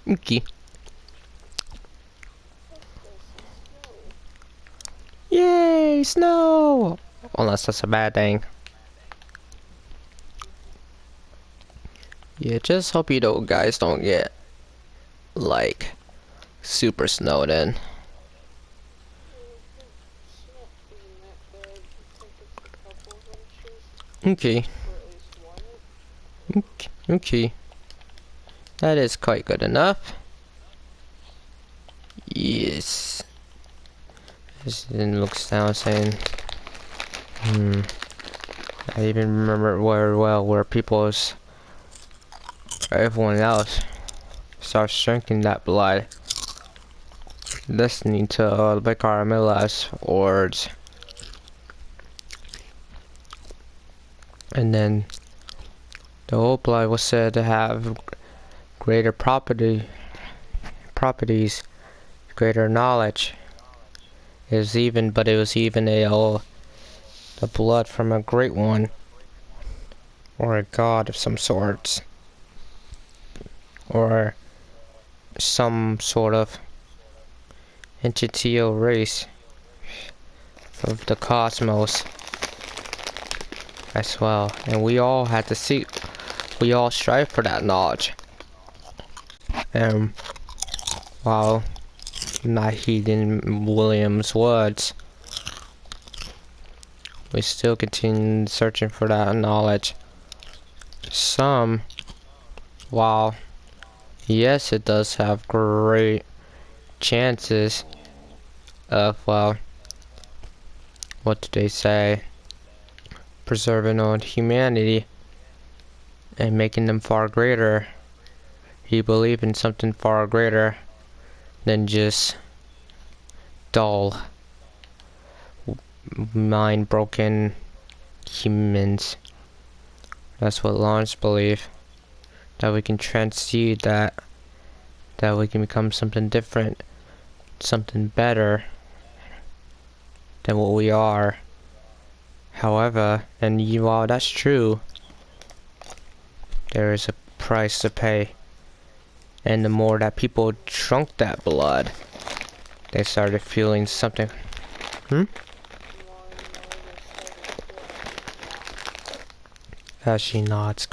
Okay. Yay, snow! Unless that's a bad thing. Yeah, just hope you guys don't get, like, super snowed in. Okay. Okay. That is quite good enough. Yes. This then looks down saying, I even remember very well where everyone else starts drinking that blood, listening to Vicarilla's words, and then the whole blood was said to have greater properties, greater knowledge. But it was even the blood from a great one, or a god of some sorts, or some sort of entity or race of the cosmos as well. And we all strive for that knowledge. And while not heeding William's words, we still continue searching for that knowledge. While yes, it does have great chances of, well, what do they say, preserving on humanity and making them far greater. You believe in something far greater than just dull, mind-broken humans. That's what Lawrence believes. That we can transcend that we can become something different, something better than what we are. However, and while that's true, there is a price to pay. And the more that people drunk that blood, they started feeling something. As she nods,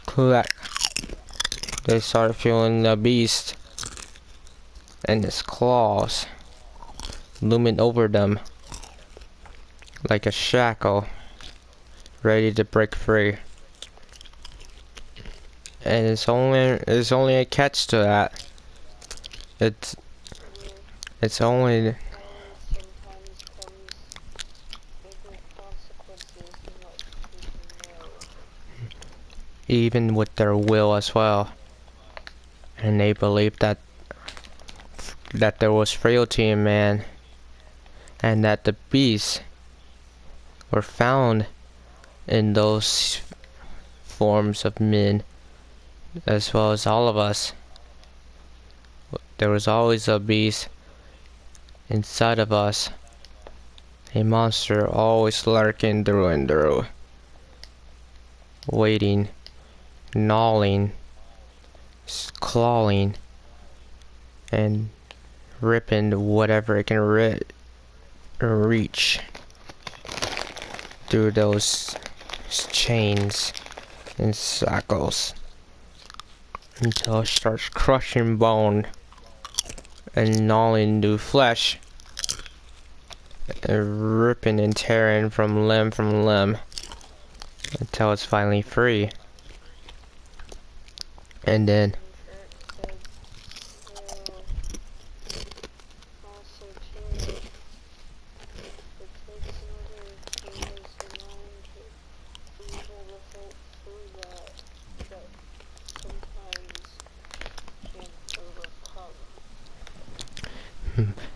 correct. They started feeling the beast and its claws looming over them like a shackle, ready to break free. And there's only a catch to that. It's only even with their will as well. And they believed that there was frailty in man, and that the beasts were found in those forms of men, as well as all of us. There was always a beast inside of us, a monster always lurking through and through, waiting, gnawing, clawing, and ripping whatever it can reach through those chains and shackles until it starts crushing bone and gnawing through flesh and ripping and tearing from limb until it's finally free. And then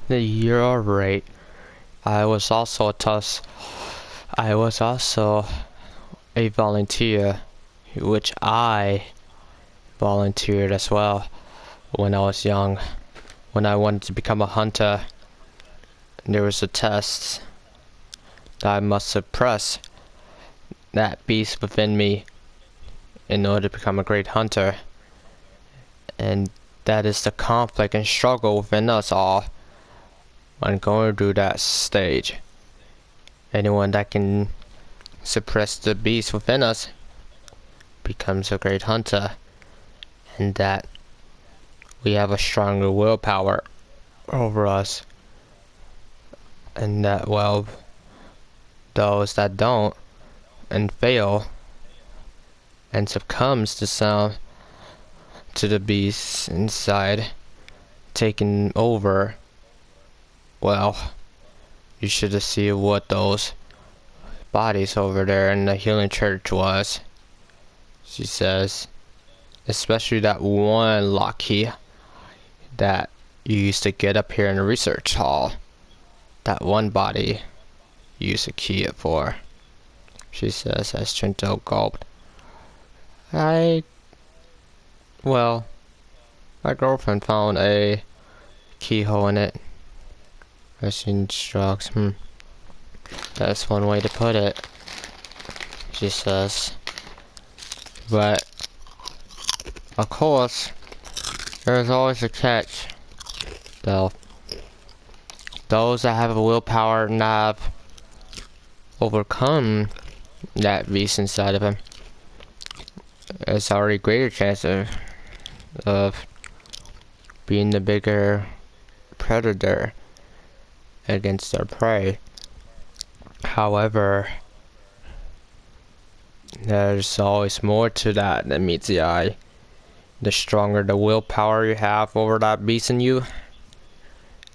you're right. I was also a volunteer, which I volunteered as well when I was young. When I wanted to become a hunter, there was a test that I must suppress that beast within me in order to become a great hunter. And that is the conflict and struggle within us all when going through that stage. Anyone that can suppress the beast within us becomes a great hunter, and that we have a stronger willpower over us, and that, well, those that don't and fail and succumbs to the beast inside taking over, well, you should have seen what those bodies over there in the healing church was. She says, especially that one lock key that you used to get up here in the research hall. That one body you used to key it for. She says as Trinto gulped. Well, my girlfriend found a keyhole in it. As she instructs, that's one way to put it, she says. But, of course, there's always a catch, though. Those that have a willpower and have overcome that beast inside of him, there's already greater chance of being the bigger predator against their prey. However, there's always more to that than meets the eye. The stronger the willpower you have over that beast in you,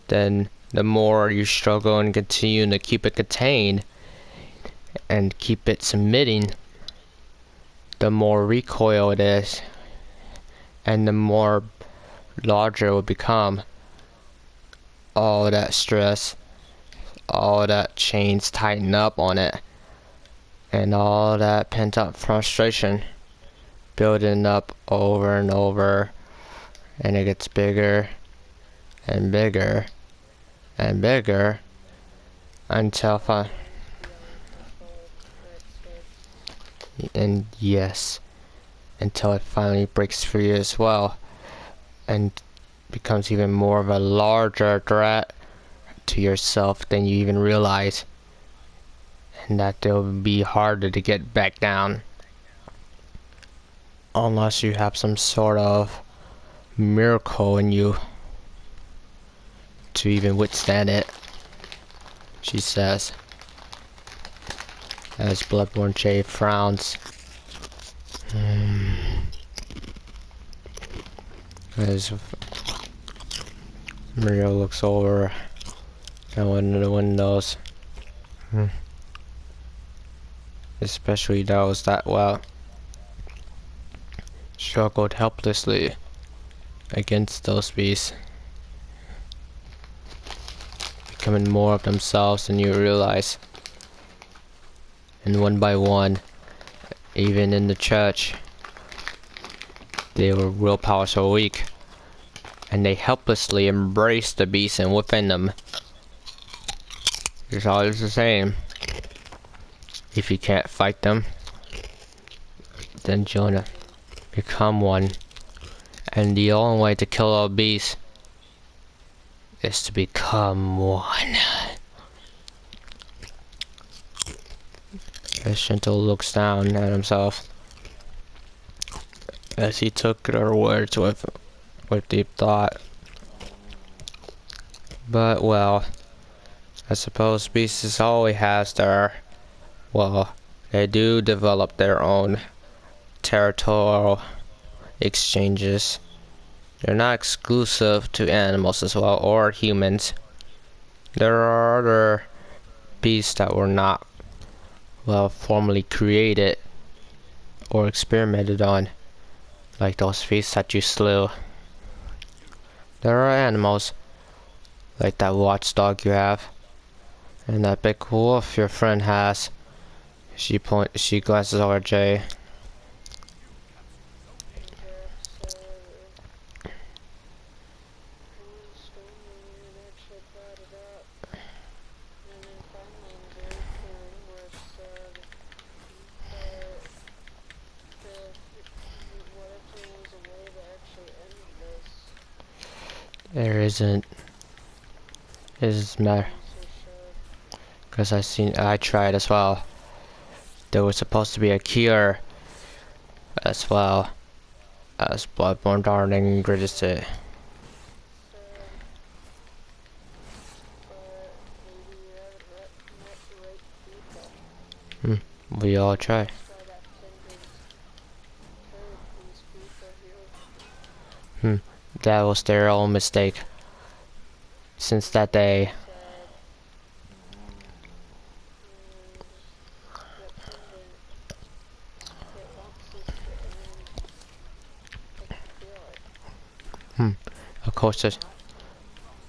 then the more you struggle and continue to keep it contained and keep it submitting, the more recoil it is, and the more larger it will become. All that stress, all that chains tighten up on it, and all that pent up frustration building up over and over, and it gets bigger and bigger and bigger until until it finally breaks free as well and becomes even more of a larger threat to yourself than you even realize, and that it'll be harder to get back down unless you have some sort of miracle in you to even withstand it, she says, as Bloodborne Jay frowns. As Mario looks over at one of the windows, especially those that, well, struggled helplessly against those beasts, becoming more of themselves than you realize. And one by one, even in the church, their willpower so weak, and they helplessly embrace the beast and within them. It's always the same. If you can't fight them, then join them. Become one. And the only way to kill a beast is to become one. As Shinto looks down at himself, as he took her words with deep thought. But, well, I suppose beasts always has their, well, they do develop their own territorial exchanges. They're not exclusive to animals as well, or humans. There are other beasts that were not, well, formally created or experimented on, like those beasts that you slew. There are animals, like that watchdog you have, and that big wolf your friend has. She glances over at Jay. There isn't. It doesn't matter. Because I tried as well. There was supposed to be a cure as well as Bloodborne Darling Greatest Hit. We all try. That was their own mistake. Since that day. Of course,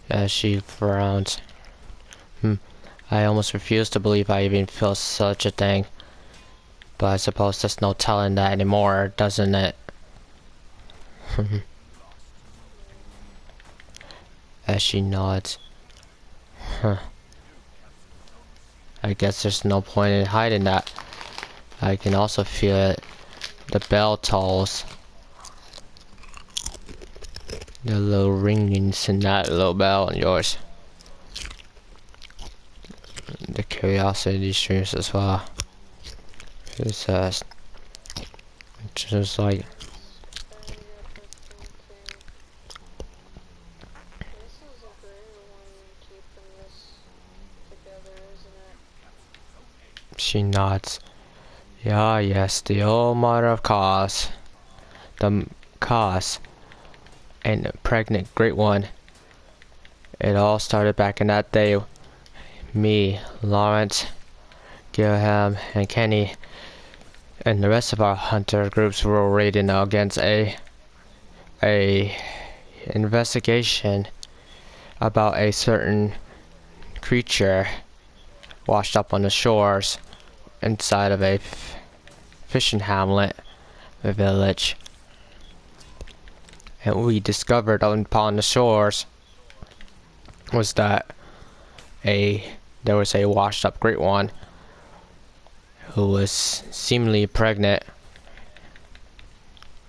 as she frowns. I almost refuse to believe I even feel such a thing. But I suppose there's no telling that anymore, doesn't it? As she nods. I guess there's no point in hiding that. I can also feel it. The bell tolls. The little ringings in that little bell on yours. The curiosity streams as well. It says, just like. She nods. Yeah, yes, the old mother of Cause. The Cause. And the pregnant great one. It all started back in that day. Me, Lawrence, Gilham, and Kenny, and the rest of our hunter groups were raiding against a investigation about a certain creature washed up on the shores inside of a fishing hamlet, a village. And we discovered upon the shores was that there was a washed up great one who was seemingly pregnant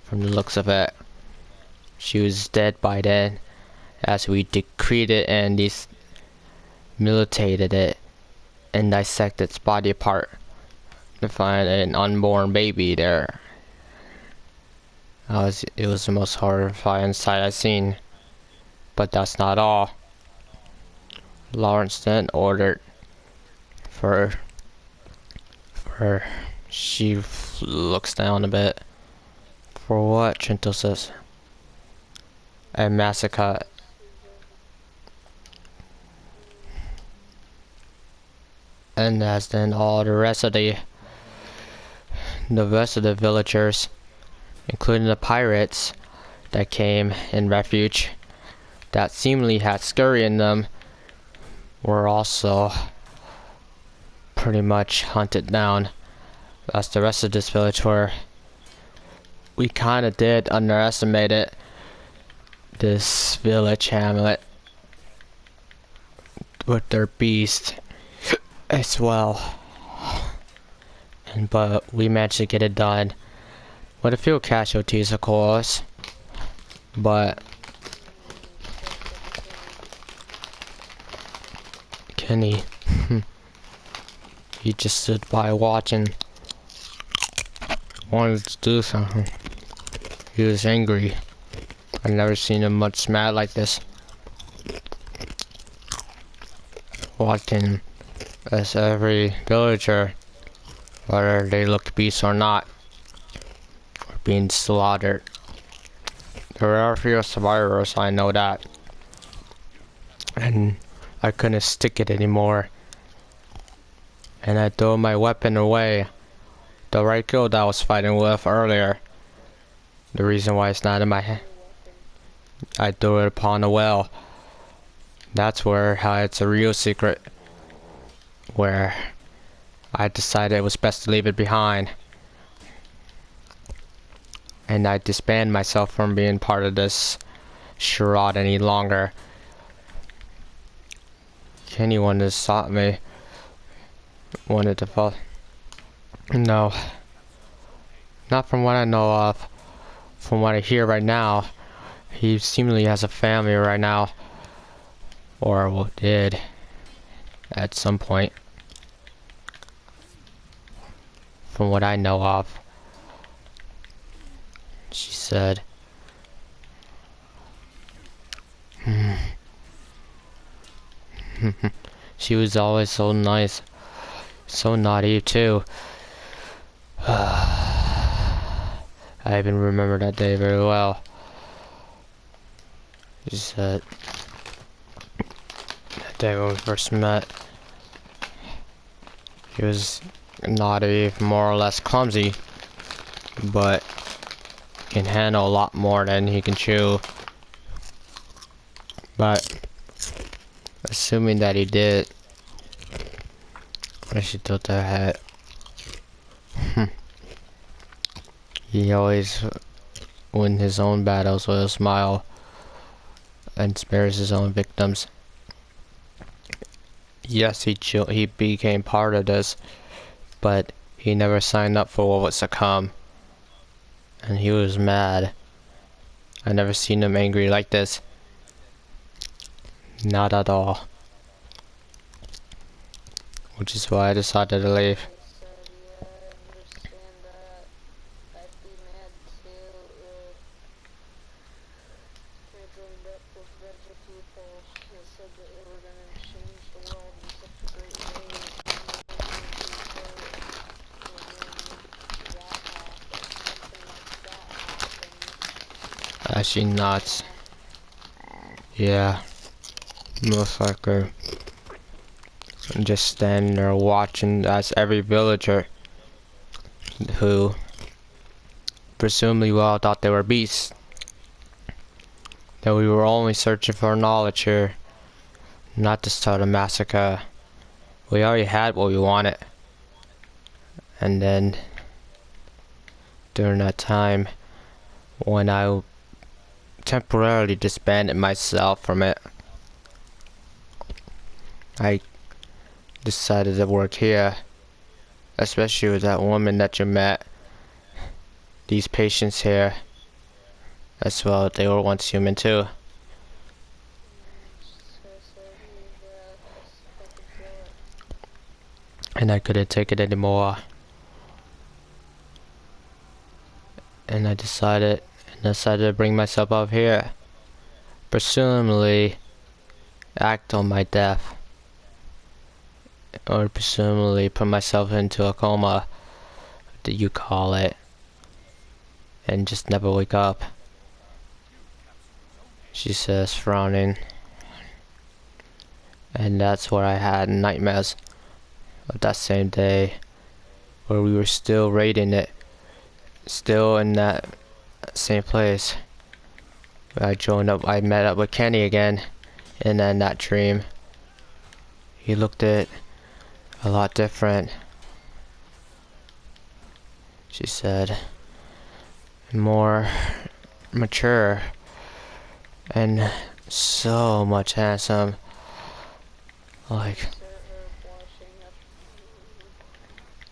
from the looks of it. She was dead by then, as we decreed it and mutilated it and dissected its body apart to find an unborn baby there. It was the most horrifying sight I've seen. But that's not all. Lawrence then ordered for she looks down a bit. For what? Trinto says. A massacre. And as then all the rest of the villagers, including the pirates that came in refuge, that seemingly had scurry in them, were also pretty much hunted down, as the rest of this village were. We kinda did underestimate it, this village hamlet, with their beast as well. But we managed to get it done, with a few casualties of course, but Kenny, he just stood by watching, wanted to do something. He was angry. I've never seen him much mad like this. Watching as every villager, whether they looked beasts or not, were being slaughtered. There are few survivors, I know that. And I couldn't stick it anymore. And I threw my weapon away. The right girl that I was fighting with earlier. The reason why it's not in my hand. I threw it upon the well. That's where it's a real secret. Where I decided it was best to leave it behind. And I disband myself from being part of this charade any longer. Anyone that sought me wanted to fall. No. Not from what I know of. From what I hear right now, He seemingly has a family right now. Or well, did. At some point. From what I know of. She said. She was always so nice. So naive too. I even remember that day very well. She said. That day when we first met. He was naive, more or less clumsy. But can handle a lot more than he can chew. But assuming that he did, I should tilt her head. He always wins his own battles with a smile and spares his own victims. Yes, he became part of this, but he never signed up for what was to come. And he was mad. I never seen him angry like this. Not at all. Which is why I decided to leave. Actually not. Yeah. Most likely. I'm just standing there watching as every villager who presumably well thought they were beasts. That we were only searching for knowledge here. Not to start a massacre. We already had what we wanted. And then during that time when I temporarily disbanded myself from it, I decided to work here, especially with that woman that you met. These patients here as well, they were once human too. And I couldn't take it anymore. And I decided to bring myself up here. Presumably act on my death. Or presumably put myself into a coma, that you call it. And just never wake up. She says, frowning. And that's where I had nightmares of that same day, where we were still raiding it, still in that same place. I met up with Kenny again, and then that dream, he looked at a lot different. She said, more mature, and so much handsome. Like,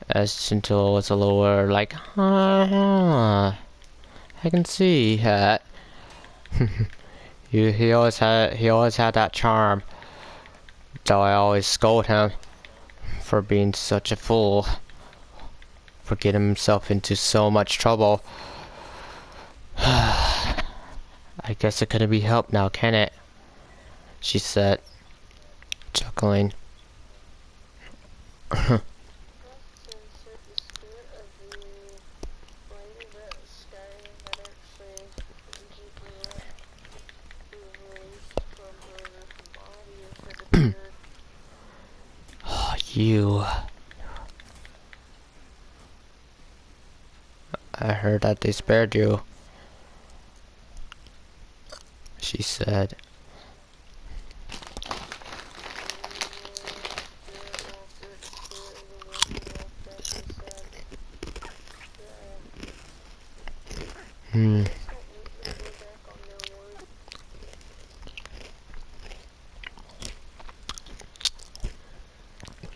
as gentle as a lower, like, I can see that. he always had that charm. Though I always scold him for being such a fool, for getting himself into so much trouble. I guess it couldn't be helped now, can it? She said, chuckling. You. I heard that they spared you. She said.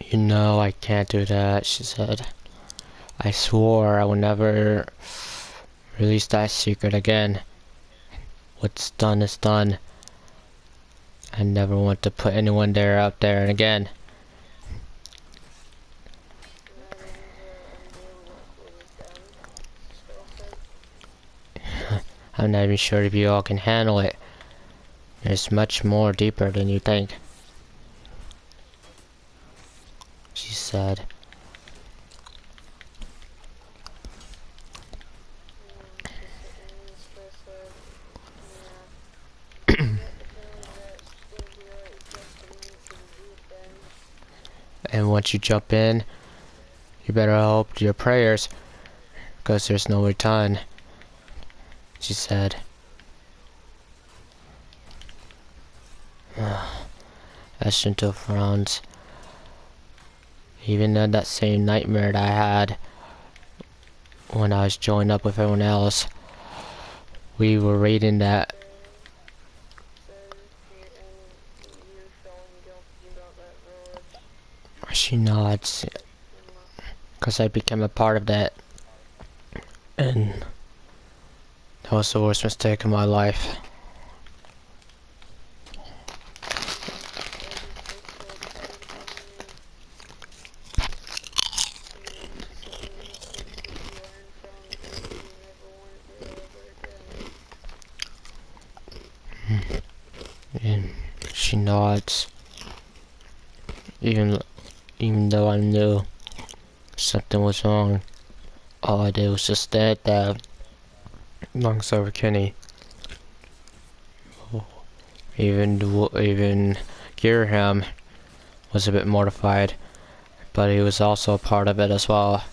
You know I can't do that, she said. I swore I would never release that secret again. what's done is done. I never want to put anyone there out there again. I'm not even sure if you all can handle it. It's much more deeper than you think, she said. And once you jump in, you better hope your prayers, because there's no return, she said. Ashento frowns. Even in that same nightmare that I had when I was joined up with everyone else, we were reading that. She nods, because I became a part of that, and that was the worst mistake in my life. And she nods, even though I knew something was wrong. All I did was just stand there alongside Kenny. Even Girham was a bit mortified, but he was also a part of it as well,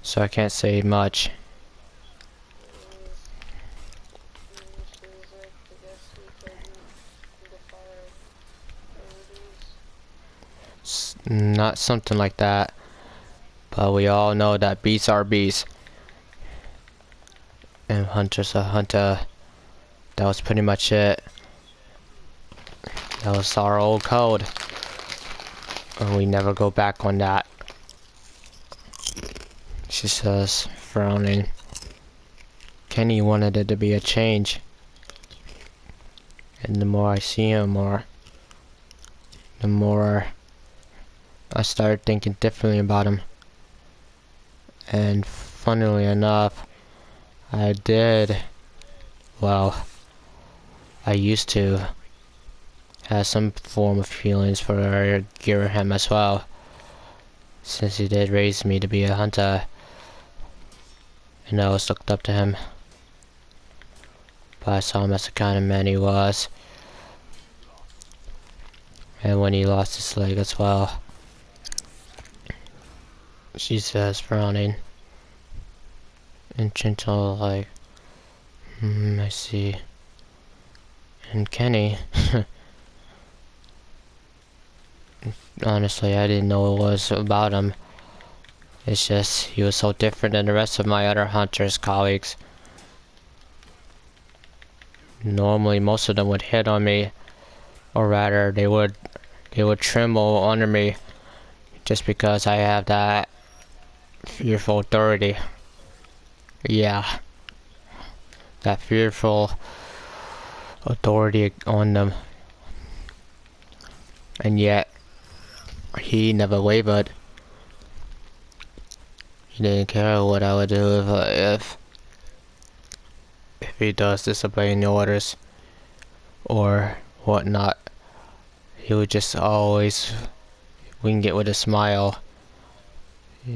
so I can't say much. Not something like that, but we all know that beasts are beasts, and hunter's a hunter. That was pretty much it. That was our old code, and we never go back on that, she says, frowning. Kenny wanted it to be a change, and the more I see him, the more I started thinking differently about him. And funnily enough, I used to have some form of feelings for Girahim as well, since he did raise me to be a hunter, and I always looked up to him. But I saw him as the kind of man he was, and when he lost his leg as well, she says, frowning, and gentle, like, I see. And Kenny, honestly, I didn't know what it was about him. It's just, he was so different than the rest of my other hunters colleagues. Normally, most of them would hit on me, or rather, they would tremble under me, just because I have that fearful authority. Yeah, that fearful authority on them. And yet, he never wavered. He didn't care what I would do if he does disobey any orders or whatnot. He would just always wing it with a smile,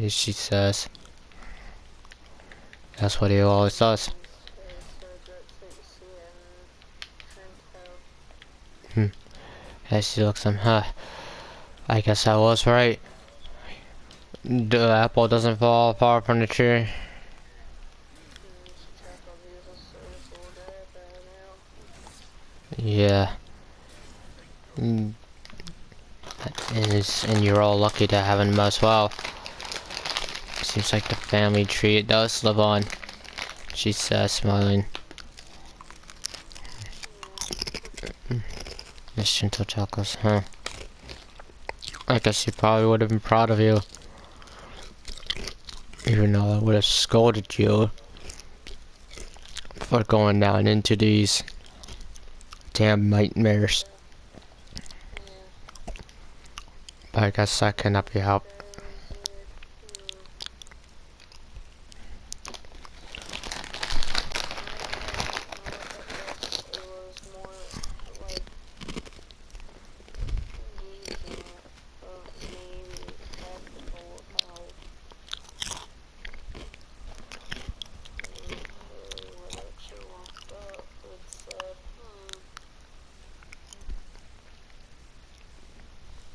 she says. That's what he always does. As she looks at him, I guess I was right. The apple doesn't fall far from the tree. Yeah. And you're all lucky to have him as well. Seems like the family tree it does live on, she says, smiling. Miss Gentle chuckles, I guess she probably would have been proud of you, even though I would have scolded you for going down into these damn nightmares. But I guess that cannot be helped.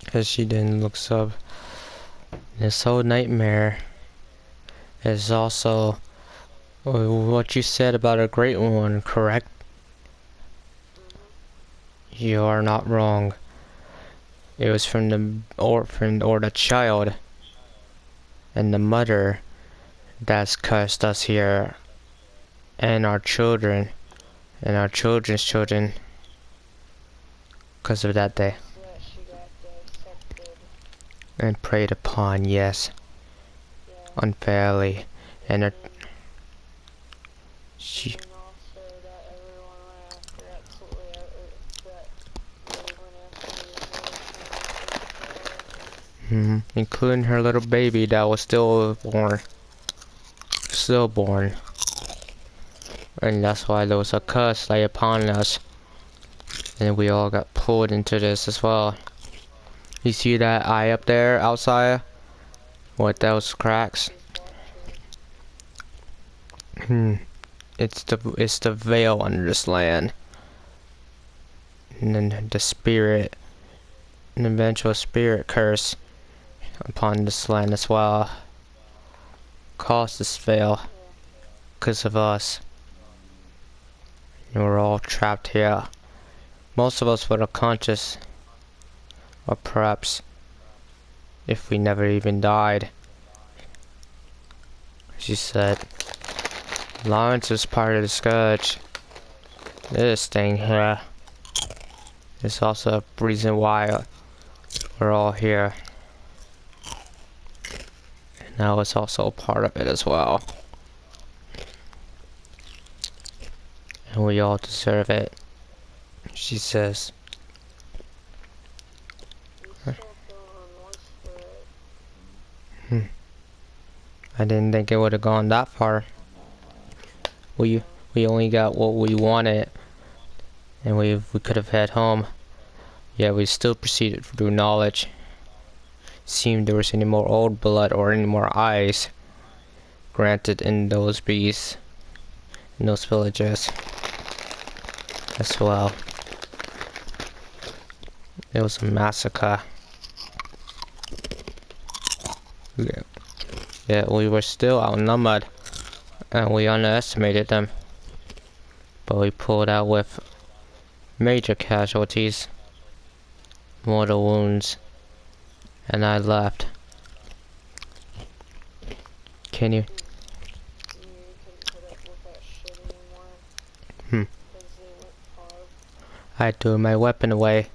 Because she didn't look so. This whole nightmare is also what you said about a great one, correct? You are not wrong. It was from the orphan or the child and the mother that's cursed us here and our children and our children's children because of that day. And preyed upon, yes, unfairly, and she. Including her little baby that was stillborn, and that's why there was a curse lay upon us, and we all got pulled into this as well. You see that eye up there outside? What those cracks? It's the veil under this land. And then the spirit, an eventual spirit curse upon this land as well. Caused this veil because of us. And we're all trapped here. Most of us were conscious. Or perhaps, if we never even died. She said, Lawrence is part of the scourge. This thing here is also a reason why we're all here. And I was also a part of it as well. And we all deserve it, she says. I didn't think it would have gone that far. We only got what we wanted, and we could have head home. Yet we still proceeded through knowledge. Seemed there was any more old blood or any more eyes granted in those beasts, in those villages as well. It was a massacre. Yeah, we were still outnumbered, and we underestimated them. But we pulled out with major casualties, mortal wounds, and I left. Can you? I threw my weapon away,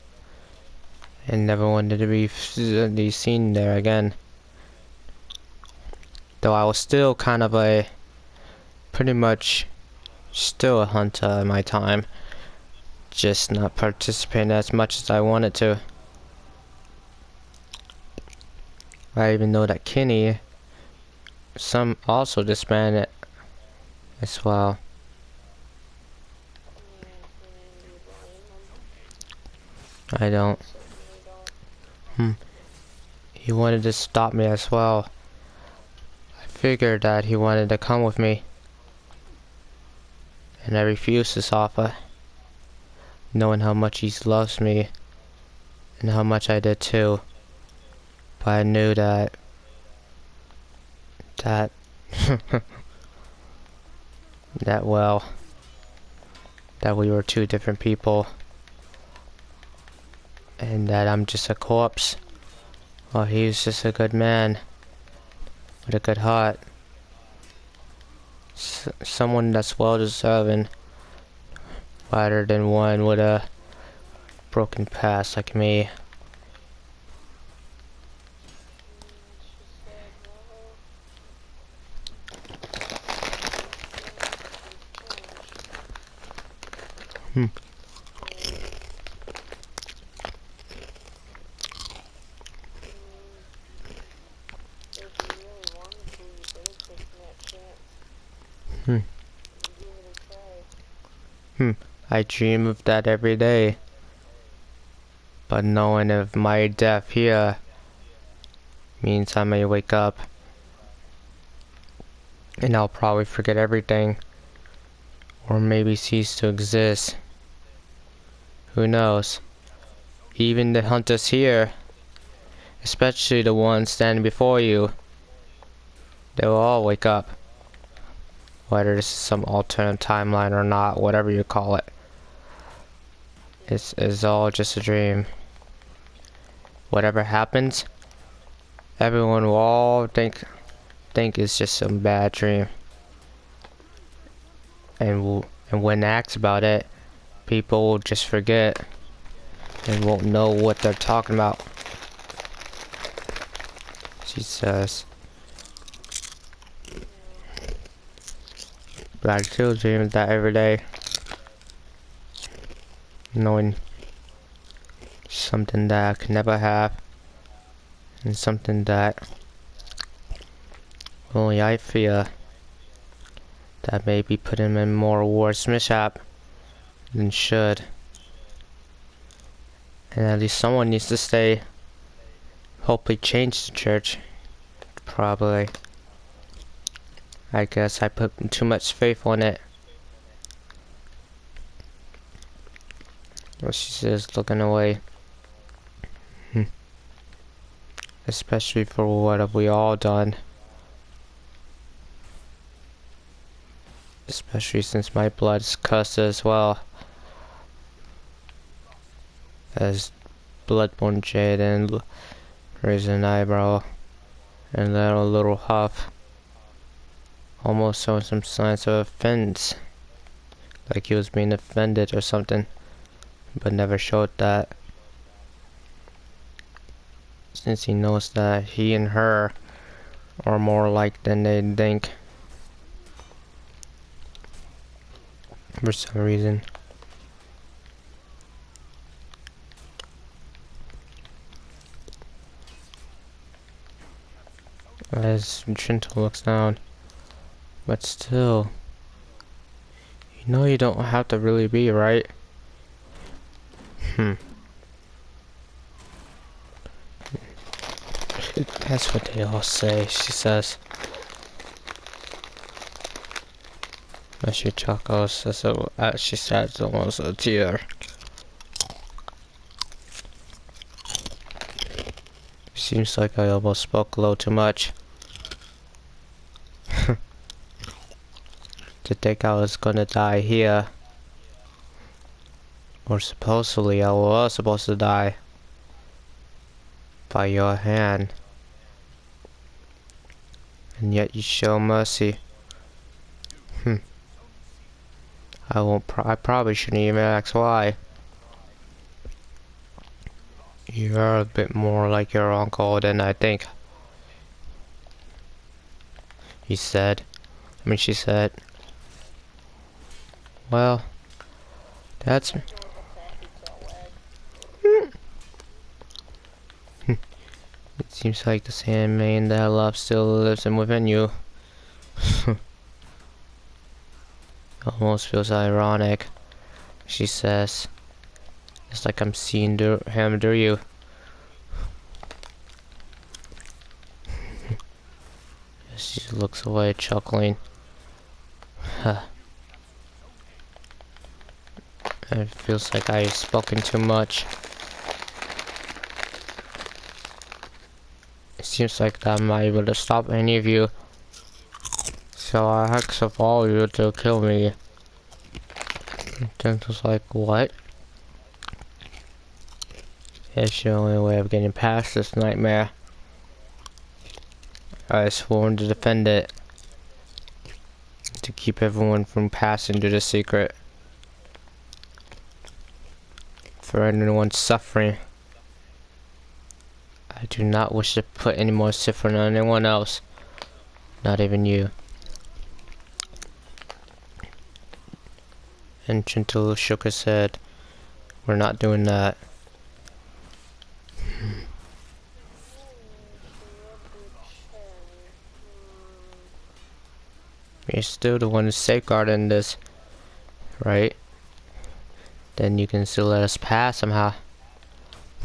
and never wanted to be seen there again. Though I was still kind of pretty much still a hunter in my time, just not participating as much as I wanted to. I even know that Kenny, some also disbanded as well. I don't. He wanted to stop me as well. Figured that he wanted to come with me, and I refused his offer, knowing how much he loves me and how much I did too. But I knew that that we were two different people, and that I'm just a corpse, while he's just a good man with a good heart. Someone that's well deserving, rather than one with a broken past like me. Hmm. If you really wanted to, you could have taken that chance Hmm. and give it a try. I dream of that every day. But knowing of my death here means I may wake up and I'll probably forget everything. Or maybe cease to exist. Who knows? Even the hunters here, especially the ones standing before you, they will all wake up. Whether this is some alternate timeline or not, whatever you call it. It's all just a dream. Whatever happens, everyone will all think it's just some bad dream. And when asked about it, people will just forget and won't know what they're talking about. She says. But I still dream of that every day. Knowing something that I could never have. And something that only I fear. That may be putting in more worse mishap than should. And at least someone needs to stay. Hopefully change the church. Probably. I guess I put too much faith on it. Well, she says, looking away. Especially for what have we all done. Especially since my blood's cussed as well. As Bloodborne Jade and raising an eyebrow. And then a little huff. Almost showing some signs of offense. Like he was being offended or something. But never showed that. Since he knows that he and her are more alike than they think. For some reason. As Trinta looks down. But still. You know you don't have to really be, right? That's what they all say, she says. As she chuckles, as she says almost a tear. Seems like I almost spoke a little too much. To think I was gonna die here. Or supposedly I was supposed to die. By your hand. And yet you show mercy. I probably shouldn't even ask why. You're a bit more like your uncle than I think. He said. She said. Well, that's... It seems like the same man that I love still lives within you. Almost feels ironic, she says. It's like I'm seeing him through you. She looks away, chuckling. It feels like I've spoken too much. It seems like I'm not able to stop any of you. So I ask of all of you to kill me. Then was like, what? It's the only way of getting past this nightmare. I sworn to defend it. To keep everyone from passing to the secret. For anyone suffering. I do not wish to put any more suffering on anyone else. Not even you. And Chinto shook his head. We're not doing that. You're still the one who's safeguarding this, right? Then you can still let us pass somehow.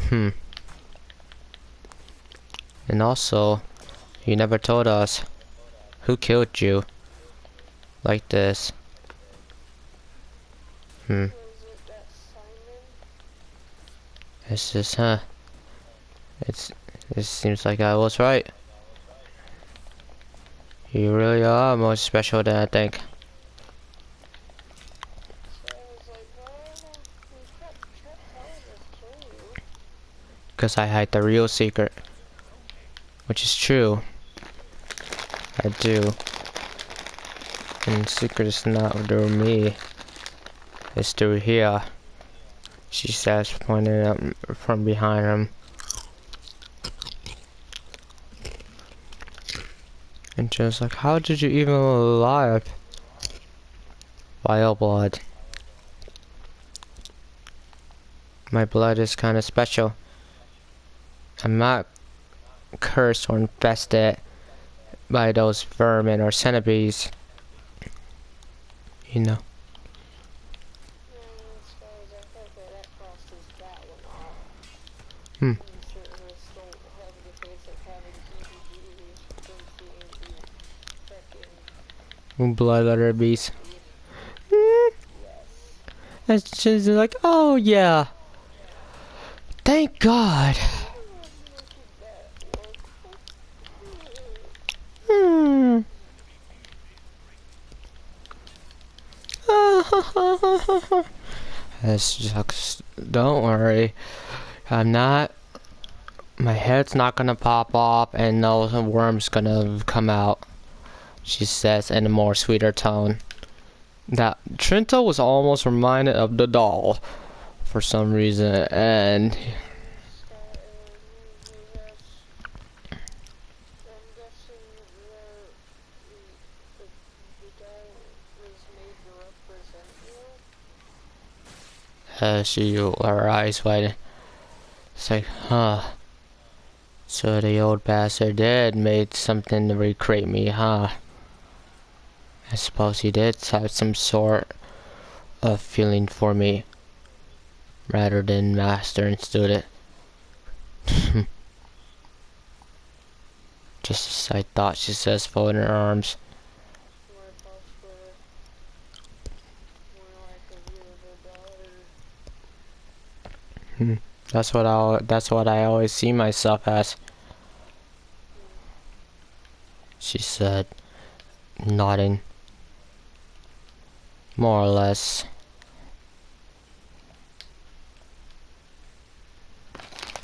And also, you never told us who killed you like this. Was it that Simon? It's just, it seems like I was right. You really are more special than I think. So I was like, well, we kept telling us kill you. Because I hide the real secret. Which is true. I do. And the secret is not through me. It's through here. She says, pointing up from behind him. And she was like, how did you even alive? Wild blood. My blood is kind of special. I'm not cursed or infested by those vermin or centipedes. You know. As far as I felt that crosses that one off. Hmm. I'm sure this don't have the face of having heebie-jeebies from seeing the frickin' Blood letter beast. yes. And she's like, oh yeah. Thank God. Hmm. This sucks. Don't worry. I'm not. My head's not gonna pop off and no worm's gonna come out. She says in a more sweeter tone. That Trento was almost reminded of the doll for some reason, and I'm guessing the guy was made to represent you. she her eyes widen. It's like, huh. So the old bastard did made something to recreate me, huh? I suppose he did have some sort of feeling for me, rather than master and student. Just as I thought, she says, folding her arms. My thoughts were more like a view of a daughter. That's what I always see myself as. She said, nodding. More or less.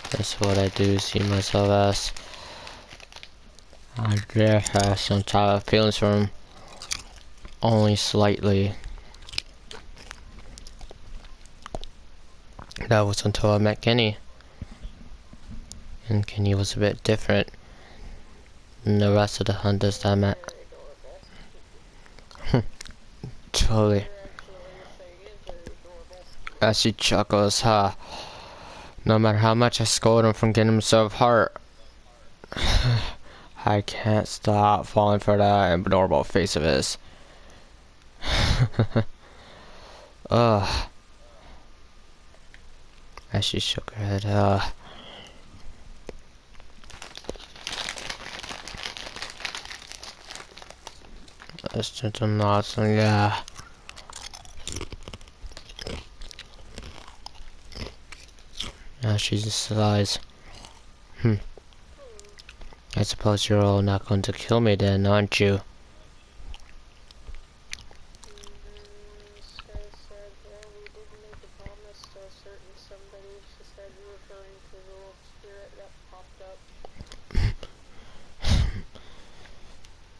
That's what I do see myself as. I dare have some type of feelings for him. Only slightly. That was until I met Kenny. And Kenny was a bit different than the rest of the hunters that I met. Totally. As she chuckles, huh? No matter how much I scold him from getting himself hurt, I can't stop falling for that adorable face of his. Ugh. As she shook her head, That's just a nonsense, yeah. Now she just sighs. I suppose you're all not going to kill me then, aren't you? Sky said, well, we did make a promise to a certain somebody. She said, referring to the little spirit that popped up.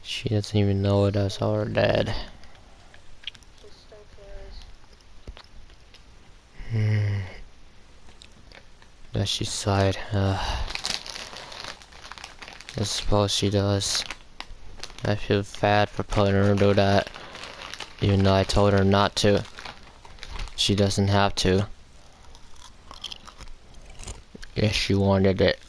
She doesn't even know it as our dad. She still cares. That she sighed. I suppose she does. I feel bad for putting her through that, even though I told her not to. She doesn't have to. If she wanted it.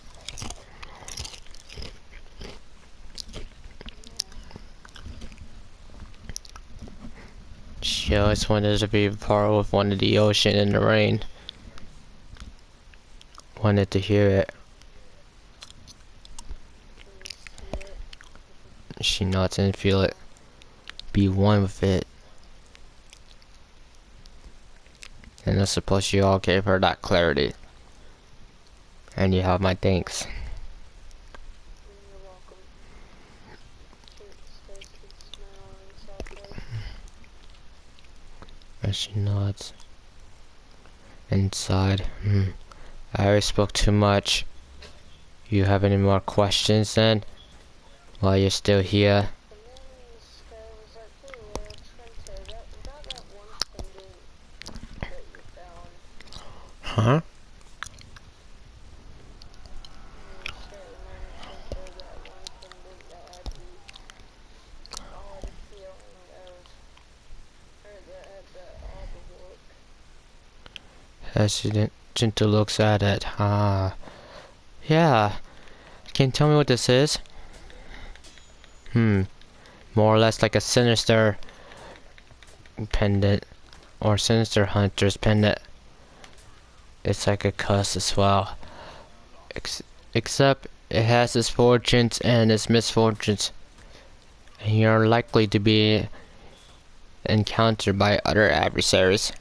She always wanted to be a part of one of the ocean in the rain. Wanted to hear it. She nods and feel it. Be one with it. And I suppose you all gave her that clarity. And you have my thanks. You're welcome. Cute, tasty, smiling softly. And she nods. Inside. I already spoke too much. You have any more questions then? While you're still here? The man in the sky was like, hey, Trente, that one pendant that you found. Huh? And he said, and then Trente, that one pendant that had the odd feeling of, or that had the odd look. Hesitant to looks at it. Yeah. Can you tell me what this is? More or less like a sinister pendant. Or sinister hunter's pendant. It's like a cuss as well. Except it has its fortunes and its misfortunes. And you're likely to be encountered by other adversaries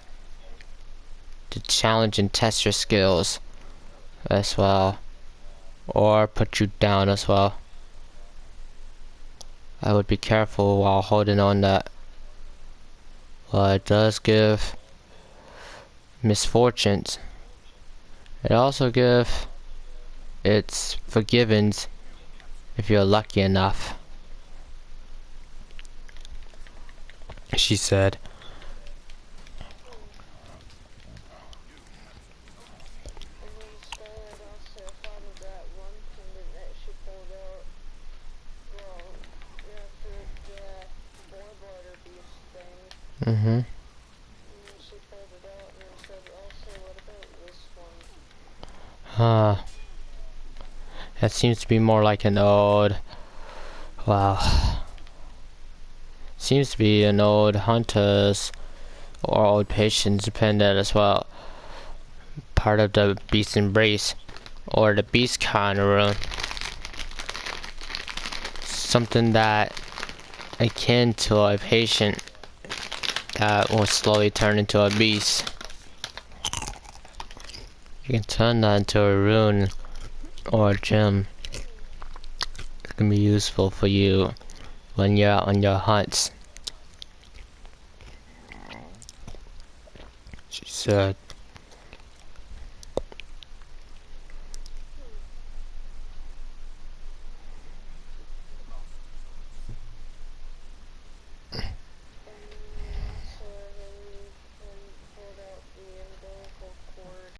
to challenge and test your skills as well, or put you down as well. I would be careful while holding on that. Well, it does give misfortunes. It also gives its forgivens if you're lucky enough. She said. And then Skylar also thought of that one pendant that she pulled out. Well, after the boar beast thing. Mm-hmm. And then she pulled it out and then said, also, what about this one? That seems to be more like an old... Wow. Seems to be an old hunter's or old patient's pendant as well. Part of the beast embrace or the beast kind of rune. Something that akin to a patient that will slowly turn into a beast. You can turn that into a rune or a gem. It can be useful for you when you're out on your hunts. She said.